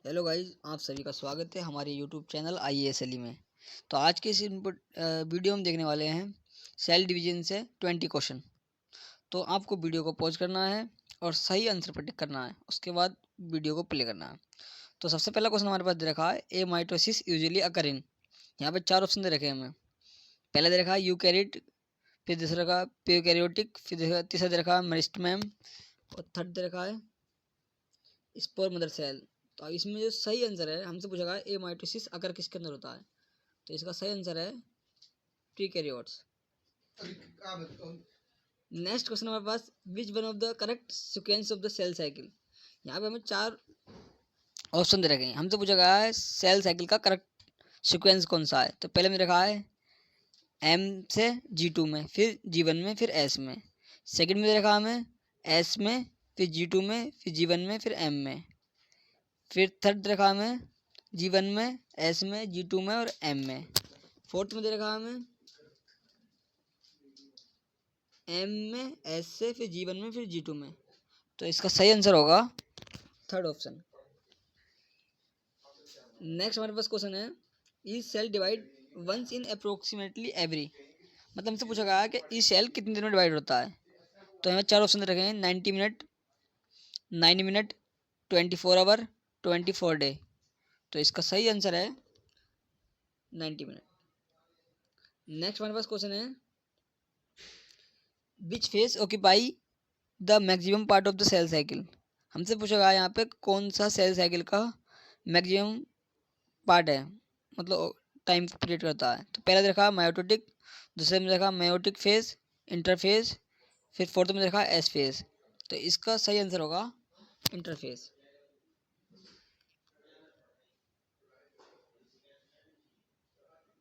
Hello guys, आप सभी का स्वागत है हमारे यूट्यूब चैनल IASLE में। तो आज के इस वीडियो में देखने वाले हैं सेल डिवीजन से 20 क्वेश्चन। तो आपको वीडियो को पॉज करना है और सही आंसर प्रेडिक्ट करना है, उसके बाद वीडियो को प्ले करना है। तो सबसे पहला क्वेश्चन हमारे पास दे रखा है, ए माइटोसिस यूजुअली अकर इन। यहाँ पे 4 ऑप्शन दे रखे हैं हमें। पहला दे रखा है यूकैरियोट, फिर दूसरा का प्यूकैरियोटिक, फिर तीसरा दे रखा है मेरिस्टेम और थर्ड दे रखा है स्पोर मदर सेल। तो अब इसमें जो सही आंसर है, हमसे पूछा गया ए माइटोसिस अगर किसके अंदर होता है, तो इसका सही आंसर है प्रीकैरियोट्स। नेक्स्ट क्वेश्चन हमारे पास, which one of the correct sequence of the cell cycle. यहाँ पे हमें 4 ऑप्शन दे रखे हैं। हमसे पूछा गया है सेल साइकिल का करेक्ट सीक्वेंस कौन सा है। तो पहले में रखा है M से G2 में, फिर G1 में, फिर S में। सेकंड में रखा हमें S में, फिर G2 में, फिर G1 में, फिर M में। फिर थर्ड रखा हमें G1 में, S में, G2 में और M में। फोर्थ में दे रखा हमें M में, S से, फिर G1 में, फिर G2 में। तो इसका सही आंसर होगा थर्ड ऑप्शन। नेक्स्ट हमारे पास क्वेश्चन है, a cell divide once in approximately every. मतलब हमसे पूछा गया है कि ई सेल कितने दिन में डिवाइड होता है। तो हमें 4 ऑप्शन दे रखे हैं, 90 मिनट, 9 मिनट, 24 आवर, 24 डे। तो इसका सही आंसर है 90 मिनट। नेक्स्ट हमारे पास क्वेश्चन है, which phase occupy the maximum part of the cell cycle. हमसे पूछा गया यहाँ पे कौन सा सेल साइकिल का मैक्सिमम पार्ट है, मतलब टाइम पीरियड करता है। तो पहला देखा मायोटिक, दूसरे में देखा मायोटिक फेज, इंटरफेज, फिर फोर्थ में देखा एस फेज। तो इसका सही आंसर होगा इंटरफेज।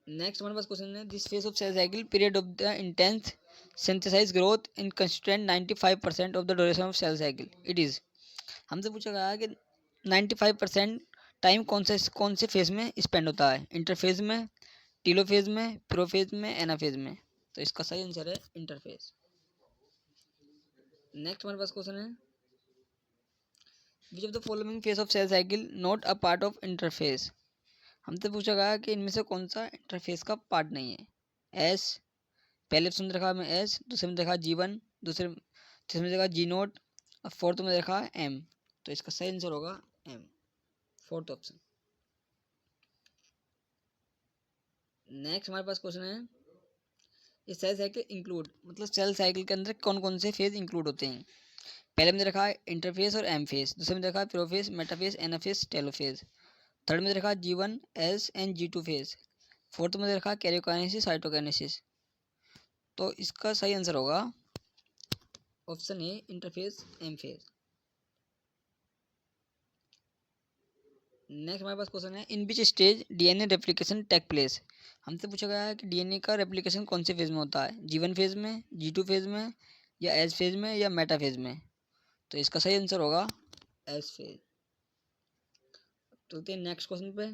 नेक्स्ट हमारे पास क्वेश्चन है, this phase of cell cycle period of the intense synthesize growth in constant 95% of the duration of cell cycle it is. हमसे पूछा गया है कि 95% टाइम कौन से फेज में स्पेंड होता है, इंटरफेज में, टीलोफेज में, प्रोफेज में, एनाफेज में। तो इसका सही आंसर है इंटरफेज। नेक्स्ट हमारे पास क्वेश्चन है, which of the following phase of cell cycle not a part of interphase. हमसे पूछा गया कि इनमें से कौन सा इंटरफेस का पार्ट नहीं है। एस, पहले ऑप्शन में देखा हमें एस, दूसरे में देखा G1, तीसरे में देखा G0 और फोर्थ में देखा M। तो इसका सही आंसर होगा M, फोर्थ ऑप्शन। नेक्स्ट हमारे पास क्वेश्चन है, ये सेल साइकिल इंक्लूड, मतलब सेल साइकिल के अंदर कौन कौन से फेज इंक्लूड होते हैं। पहले में रखा है इंटरफेस और एम फेज, दूसरे में देखा prophase, metaphase, anaphase, telophase. Third में देखा G1, S and G2 phase. Fourth में देखा कैरियोकाइनेसिस, साइटोकाइनेसिस। तो इसका सही आंसर होगा option A, interphase, M phase. Next हमारे पास क्वेश्चन है, in which stage DNA replication take place. हमसे पूछा गया है कि DNA का रेप्लिकेशन कौन से फेज में होता है, G1 फेज में, G2 फेज में, या एस फेज में, या मेटा फेज में। तो इसका सही आंसर होगा एस फेज। चलते हैं नेक्स्ट क्वेश्चन पे।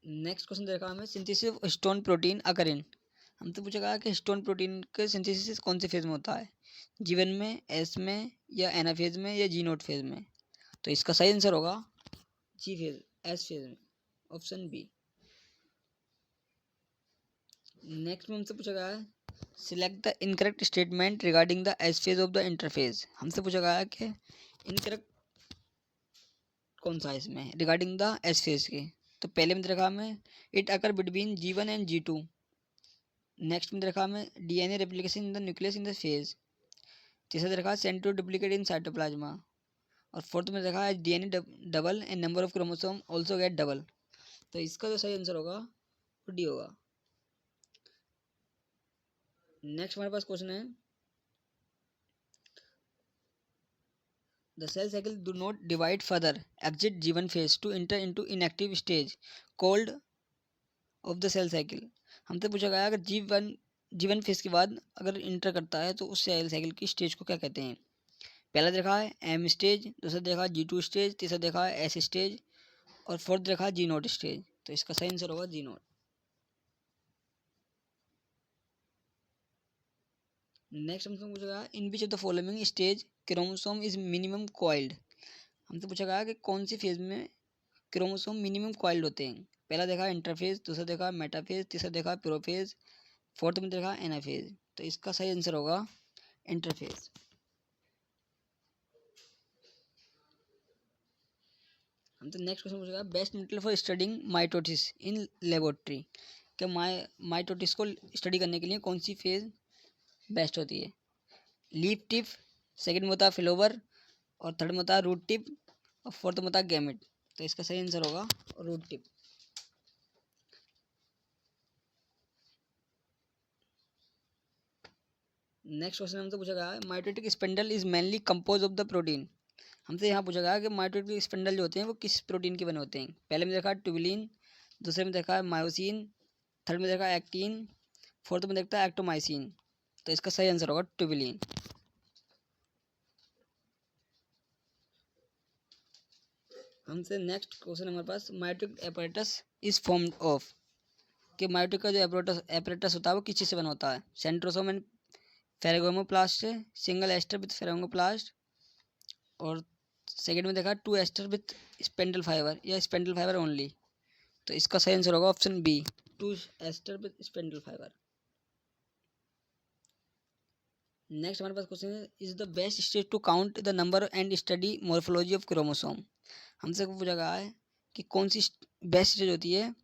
नेक्स्ट क्वेश्चन देखा हमें, सिंथेसिस ऑफ हिस्टोन प्रोटीन अकर इन। हमसे पूछा गया कि हिस्टोन प्रोटीन के सिंथेसिस कौन से फेज में होता है, G1 में, एस में, या एना फेज में, या G0 फेज में। तो इसका सही आंसर होगा जी फेज, एस फेज में, ऑप्शन बी। नेक्स्ट में हमसे पूछा गया है, select the incorrect statement regarding the S phase of the interphase. हमसे पूछा गया है कि इनकरेक्ट कौन सा है इसमें रिगार्डिंग द एस फेज के। तो पहले में रखा हमें it occur between G1 and G2। Next में रखा हमें DNA replication in the nucleus in the phase. तीसरा रखा सेंट्रो डुप्लीकेट इन साइटोप्लाज्मा। और फोर्थ में रखा है DNA double and number of chromosome also get double. तो इसका जो सही आंसर होगा वो डी होगा। नेक्स्ट हमारे पास क्वेश्चन है, the cell cycle do not divide further exit G1 phase to enter into inactive stage called of the cell cycle. हमसे पूछा गया अगर G1 फेज के बाद अगर इंटर करता है तो उस सेल साइकिल की स्टेज को क्या कहते हैं। पहला देखा है एम स्टेज, दूसरा देखा G2 स्टेज, तीसरा देखा है एस स्टेज, और फोर्थ देखा G0 स्टेज। तो इसका सही आंसर होगा G0। नेक्स्ट हमसे पूछा गया, in which of the following stage chromosome is minimum coiled. हमसे पूछा गया कि कौन सी फेज में क्रोमोसोम मिनिमम कॉइल्ड होते हैं। पहला देखा इंटरफेज, दूसरा देखा मेटाफेज, तीसरा देखा प्रोफेज, फोर्थ में देखा एनाफेज। तो इसका सही आंसर होगा इंटरफेज। हमसे नेक्स्ट क्वेश्चन पूछेगा best method for studying mitosis in laboratory. कि माइटोसिस को स्टडी करने के लिए कौन सी फेज बेस्ट होती है। लीफ टिप, सेकंड में होता है फ्लोवर, और थर्ड में होता है रूट टिप, और फोर्थ में होता है गैमेट। तो इसका सही आंसर होगा रूट टिप। नेक्स्ट क्वेश्चन हमसे पूछा गया है mitotic spindle is mainly compose of the protein. हमसे यहाँ पूछा गया कि माइटोटिक स्पिंडल जो होते हैं वो किस प्रोटीन के बने होते हैं। पहले में देखा ट्यूबुलिन, दूसरे में देखा मायोसिन, थर्ड में देखा एक्टिन, फोर्थ में देखता है एक्टोमाइसिन। तो इसका सही आंसर होगा ट्यूबुलिन। हमसे नेक्स्ट क्वेश्चन हमारे पास mitotic apparatus is formed of. कि माइटोटिक का जो एपरेटस होता है वो किस चीज़ से बना होता है। सेंट्रोसोम एंड फेरेगोमोप्लास्ट से, सिंगल एस्टर विथ फेरेगोमोप्लास्ट, और सेकेंड में देखा two aster with spindle fibre या स्पेंडल फाइबर ओनली। तो इसका सही आंसर होगा option B, two aster with spindle fibre. Next हमारे पास क्वेश्चन है is the best stage to count the number and study morphology of chromosome. हमसे पूछा गया है कि कौन सी बेस्ट स्टेज होती है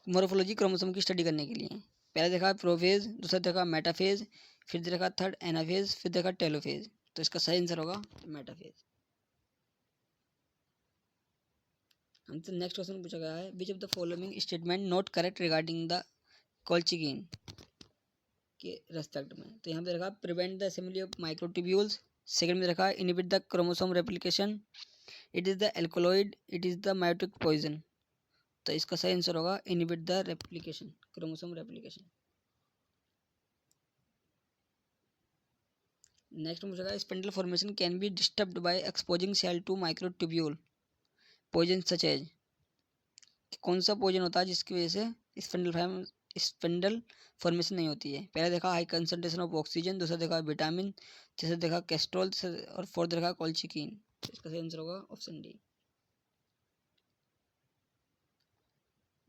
मॉर्फोलॉजी क्रोमोसोम की स्टडी करने के लिए। पहले देखा प्रोफेज, दूसरा देखा मेटाफेज, फिर देखा थर्ड एनाफेज, फिर देखा टेलोफेज। तो इसका सही आंसर होगा मेटाफेज। हमसे नेक्स्ट क्वेश्चन पूछा गया है which of the following statement not correct regarding the colchicine के रेस्पेक्ट में। तो यहाँ पे रखा prevent the assembly of microtubules, second में रखा inhibit the chromosome replication, it is the alkaloid, it is the mitotic poison. तो इसका सही आंसर होगा inhibit the replication, chromosome replication. Next में पूछा spindle formation can be disturbed by exposing cell to microtubule poison such as. कौन सा poison होता है जिसकी वजह से स्पिंडल फॉर्मेशन नहीं होती है। पहले देखा हाई कंसंट्रेशन ऑफ ऑक्सीजन, दूसरा देखा विटामिन, तीसरा देखा कैस्ट्रोल, और फोर्थ देखा कोल्चिकिन। तो इसका सही आंसर होगा ऑप्शन डी।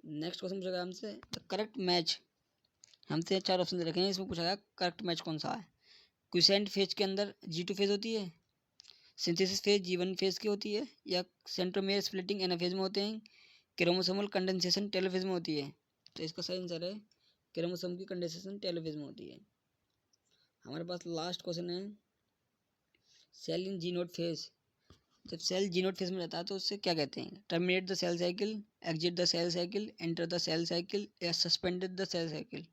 नेक्स्ट क्वेश्चन पूछा गया हमसे द करेक्ट मैच। हमसे चार ऑप्शन दे रखे हैं, इसमें पूछा गया करेक्ट मैच कौन सा है। क्विसेंट फेज के अंदर G2 फेज होती है, सिंथेसिस फेज G1 फेज की होती है, या सेंट्रोमेयर स्प्लिटिंग एनाफेज में होते हैं, क्रोमोसोमल कंडेंसेशन टेलोफेज में होती है। तो इसका सही आंसर है क्रोमोसोम की कंडेंसेशन टेलोफेज में होती है। हमारे पास लास्ट क्वेश्चन है cell in G naught phase. जब सेल जी नोट फेज में रहता है तो उससे क्या कहते हैं। Terminate the cell cycle, exit the cell cycle, enter the cell cycle, या सस्पेंडेड द सेल साइकिल।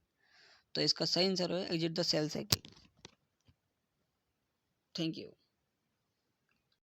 तो इसका सही आंसर है exit the cell cycle. Thank you.